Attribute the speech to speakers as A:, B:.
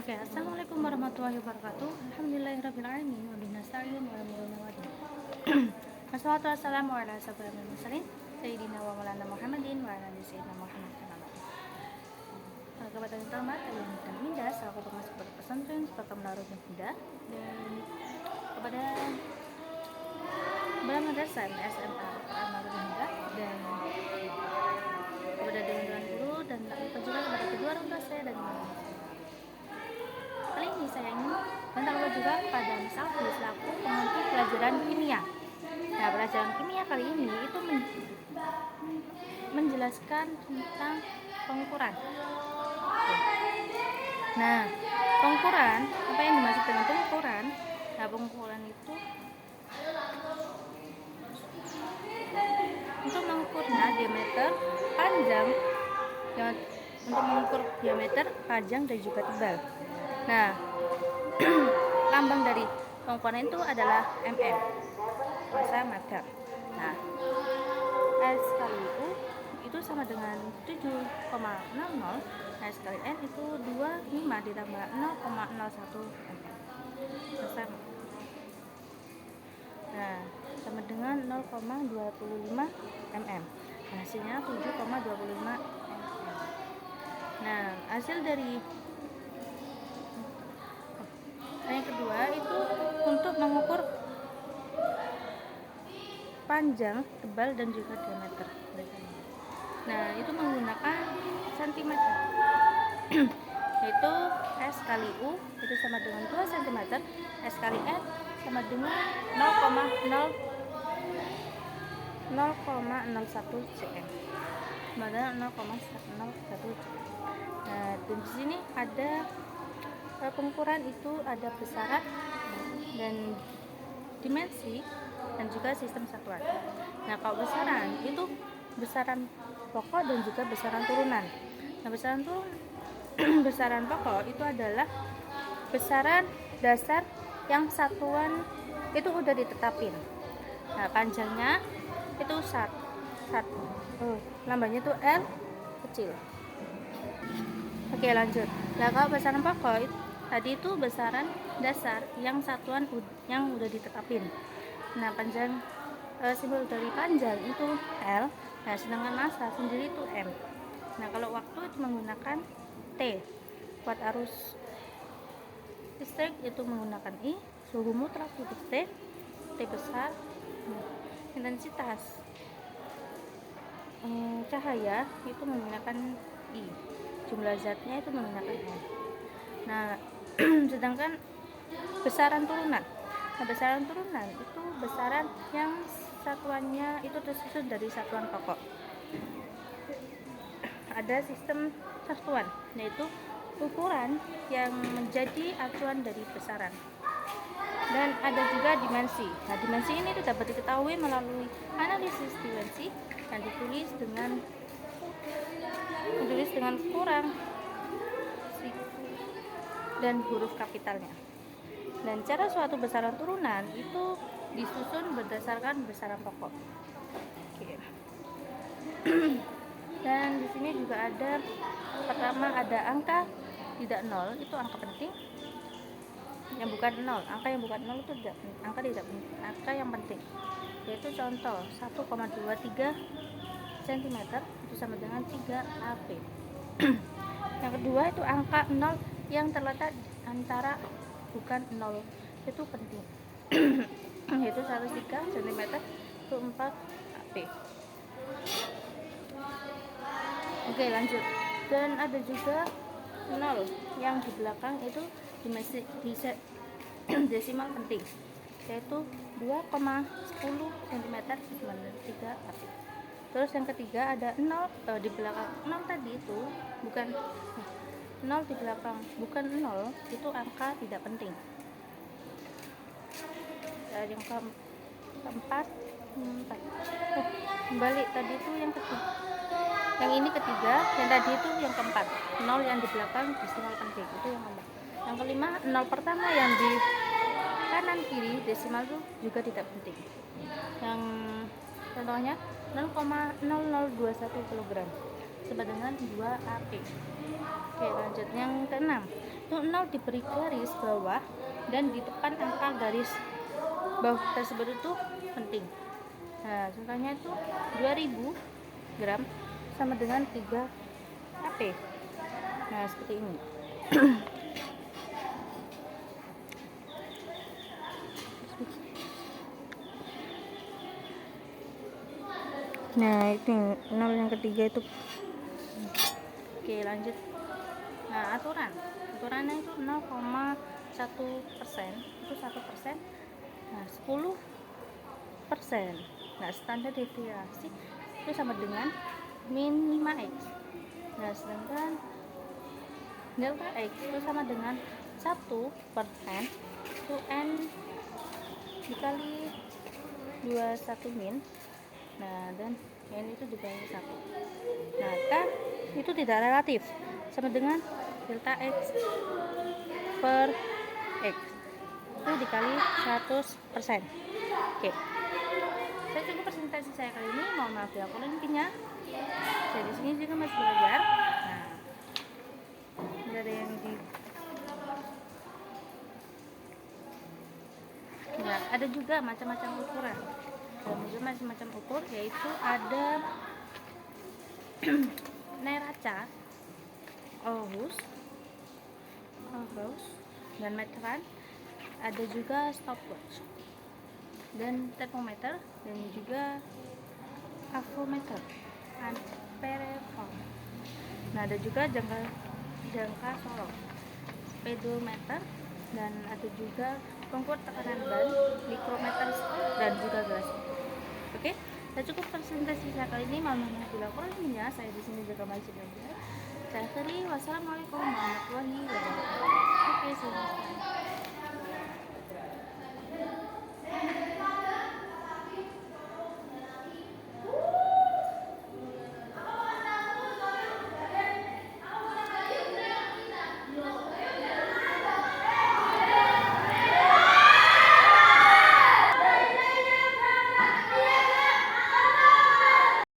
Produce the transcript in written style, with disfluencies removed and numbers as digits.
A: Oke, assalamualaikum warahmatullahi wabarakatuh. Alhamdulillahirrahmanirrahim. Wabillahi nasta'in wa la hawla wala quwwata illa billah. Wassalatu wassalamu ala asyrofil mursalin sayyidina wa maulana Muhammadin wa ala alihi sayyidina Muhammad. Kepada yang terhormat, Ayah dan Minda selaku pengasuh pondok pesantren Sepakat Menarut Minda, dan kepada madrasah SMA Sepakat Menarut Minda, dan kepada dewan guru, dan tak lupa juga kepada kedua orang tua saya dan ibu saya. Kali ini saya ingin menambah juga pada misal selaku pengampu pelajaran kimia. Nah, pelajaran kimia kali ini itu menjelaskan tentang pengukuran. Nah, pengukuran, apa yang dimaksud dengan pengukuran? Nah, pengukuran itu untuk mengukurnya diameter, panjang, untuk mengukur diameter, panjang, dan juga tebal. Nah, lambang dari pengukuran itu adalah mm, massa meter. Nah, S kali U itu sama dengan 7,00. Nah, S kali N itu 25 ditambah 0,01 mm. Massa. Nah, sama dengan 0,25 mm. Hasilnya 7,25 mm. Nah, hasil dari yang kedua itu untuk mengukur panjang, tebal, dan juga diameter. Nah, itu menggunakan cm. Yaitu S kali U itu sama dengan 2 cm, S kali N sama dengan 0,01 cm. Sama dengan 0,01 cm. Nah, di sini ada pengukuran itu ada besaran dan dimensi dan juga sistem satuan. Nah, kalau besaran itu besaran pokok dan juga besaran turunan. Nah, besaran pokok itu adalah besaran dasar yang satuan itu udah ditetapin. Nah, panjangnya itu lambangnya itu L kecil. Oke, lanjut. Nah, kalau besaran pokok tadi itu besaran dasar yang satuan yang udah ditetapin. Nah, panjang simbol dari panjang itu L. Nah, sedangkan massa sendiri itu M. Nah, kalau waktu itu menggunakan T. Kuat arus listrik itu menggunakan I. Suhu mutlak itu T. T besar. Nah, intensitas cahaya itu menggunakan I. Jumlah zatnya itu menggunakan N. Nah, sedangkan besaran turunan. Nah, besaran turunan itu besaran yang satuannya itu tersusun dari satuan pokok. Ada sistem satuan, yaitu ukuran yang menjadi acuan dari besaran. Dan ada juga dimensi. Nah, dimensi ini dapat diketahui melalui analisis dimensi yang ditulis dengan kurang dan huruf kapitalnya. Dan cara suatu besaran turunan itu disusun berdasarkan besaran pokok. Oke. Dan di sini juga ada pertama ada angka tidak nol, itu angka penting. Yang bukan nol, angka yang bukan nol itu angka yang penting. Yaitu contoh 1,23 cm itu sama dengan 3 AP. Yang kedua itu angka 0 yang terletak antara bukan 0, itu penting. Yaitu 103 cm itu 4 AP. Oke, lanjut. Dan ada juga 0 yang di belakang itu desimal penting, yaitu 2,10 cm sama dengan 3 AP. Terus yang ketiga ada 0 di belakang 0 tadi itu bukan 0 di belakang bukan 0, itu angka tidak penting. Yang keempat kembali tadi itu yang ketiga, yang ini ketiga, yang tadi itu yang keempat, 0 yang di belakang desimal penting, itu yang keempat. Yang kelima, 0 pertama yang di kanan kiri desimal itu juga tidak penting. Yang contohnya 0,0021 kg sama dengan 2 AP. Oke, lanjut yang keenam. Untuk 0 diberi garis bawah dan di depan angka garis bawah tersebut itu penting. Nah, contohnya itu 2000 gram sama dengan 3 AP. Nah, seperti ini. Nah, itu 0 yang ketiga itu. Oke, lanjut. Nah, aturannya itu 0,1%, itu 1%. Nah, 10%. Nah, standar deviasi itu sama dengan min 5x. Nah, sedangkan delta x itu sama dengan 1% itu n dikali 21 min. Nah, dan n itu dikali 1. Nah, k itu tidak relatif, sama dengan delta x per x itu dikali 100%. Oke, saya cukup presentasi saya kali ini. Mohon maaf ya kalau intinya saya di sini juga masih belajar. Nah, ada yang di nah, ada juga macam-macam ukuran. Dan juga macam-macam ukur, yaitu ada neraca, August dan meteran, ada juga stopwatch dan termometer, dan juga avometer, ampereform. Nah, ada juga jangka sorong, speedometer, dan ada juga pengukur tekanan ban, mikrometer, dan juga gelas. Oke, saya cukup presentasi saya kali ini. Mohon maaf bila kurangnya. Saya di sini juga masih belajar. Saya akhiri. Wassalamualaikum warahmatullahi wabarakatuh.